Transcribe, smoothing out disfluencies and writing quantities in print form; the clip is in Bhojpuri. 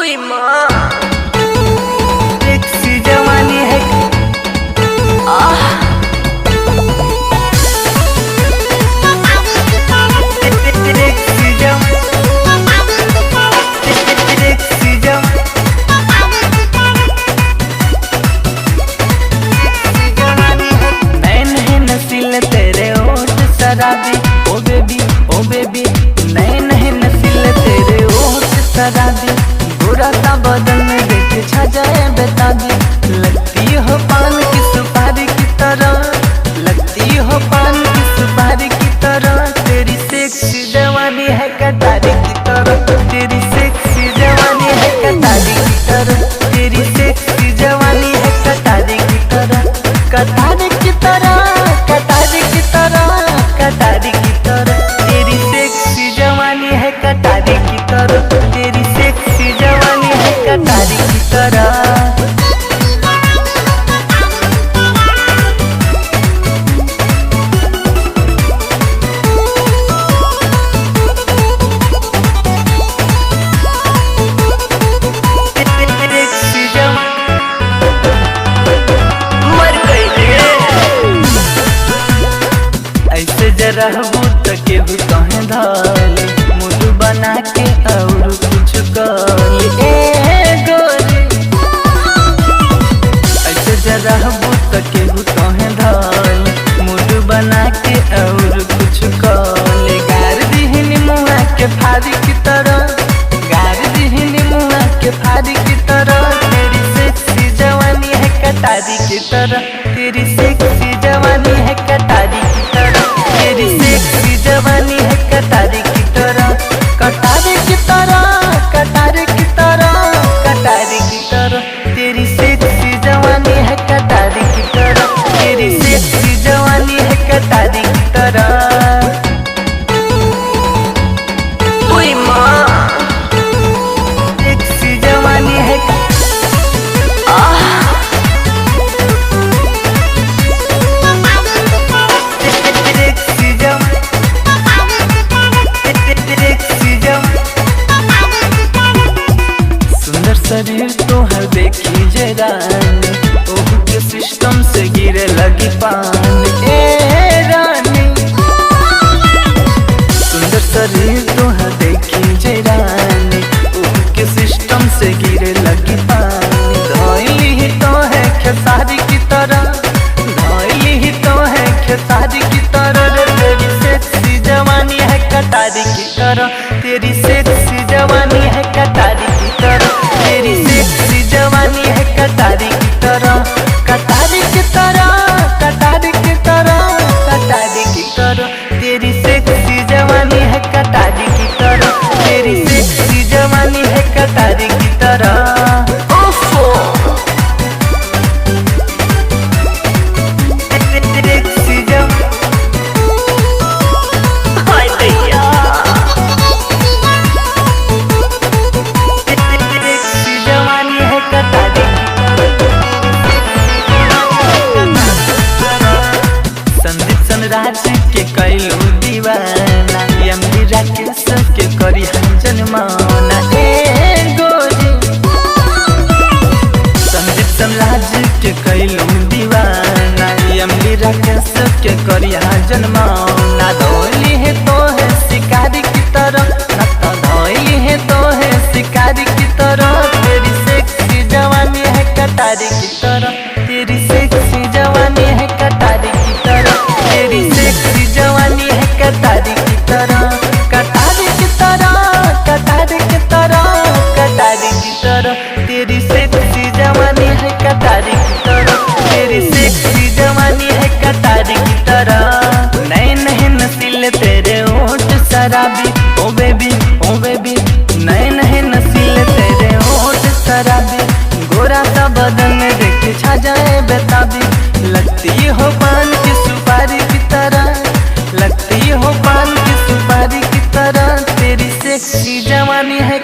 हुई माँ सेक्सी जवानी है। शराबी ओ बेबी नैन है नसीले तेरे ओठ शराबी, बुरा सा बदन में देख छा जाए बेताबी। लगती हो पान की सुपारी की तरह, लगती हो पान की सुपारी की तरह। तेरी सेक्सी जवानी है कटारी की तरह, तेरी सेक्सी जवानी है कटारी की तरह, तेरी सेक्सी जवानी है कटारी की तरह, कटारी की तरह, कटारी की तरह, कटारी की तरह। तेरी सेक्सी जवानी है कटारी की तरह, तेरी सेक्सी जवानी है कटारी की तरह। रहबू तो केहू कहे धाली, मुँह बना के और कुछ कली ए गोरी। ऐसे रहबू तो केहू कहे धाली, मुँह बना के और कुछ कली। गार दीहनी मुँह के फारी की तरह, गार दीहनी मुँह के फारी की तरह। तेरी सेक्सी जवानी है कटारी की तरह, तेरी सेक्सी जवानी है कटारी की तरह, तेरी सेक्सी जवानी है कटारी की तरह, कटारी की तरह, कटारी की तरह, कटारी की तरह। तेरी सेक्सी जवानी है कटारी की तरह, तेरी सेक्सी जवानी है कटारी की तरह। हुई माँ सेक्सी जवानी है शरीर तोहर देखी जे रानी, ओहू के सिस्टम से गिरे लगी पानी ए रानी। सुंदर शरीर तोहर देखी जे रानी, ओहू के सिस्टम से गिरे लगी पानी। धोइली ही तो है खेसारी की तरह, धोइली ही तो है खेसारी की तरह। तेरी सेक्सी जवानी है कटारी की तरह, तेरी सेक्सी जवानी है कटारी की तरह, तेरी सेक्सी जवानी है कटारी की तरह, कटारी की तरह, कटारी की तरह, कटारी की तरह। तेरी सेक्सी जवानी है कटारी की तरह, तेरी सेक्सी जवानी है कटारी की तरह। राज के कैलू दीवाना, यमली राकेश के करी हंजन माना ए गोरी। संदीप समराज के कैलू दीवाना, यमली राकेश के करी हंजन माना। धोली है तो है शिकारी की तरह, न तो धोली है तो है शिकारी की तरह। तेरी सेक्सी जवानी है कटारी की तरह, तेरी सेक्सी जवानी है कटारी की तरह, तेरी सेक्सी जवानी है कटारी की तरह, कटारी की तरह, कटारी की तरह, कटारी की तरह। तेरी सेक्सी जवानी है कटारी की तरह, तेरी सेक्सी जवानी है कटारी की तरह। नैन है नसीले तेरे ओठ शराबी ओ बेबी नैन है नसीले तेरे ओठ शराबी, गोरा सा बदन में देख छा जाए बेताबी। लगती हो पान की सुपारी की तरह, लगती हो पान की सुपारी की तरह। तेरी सेक्सी जवानी है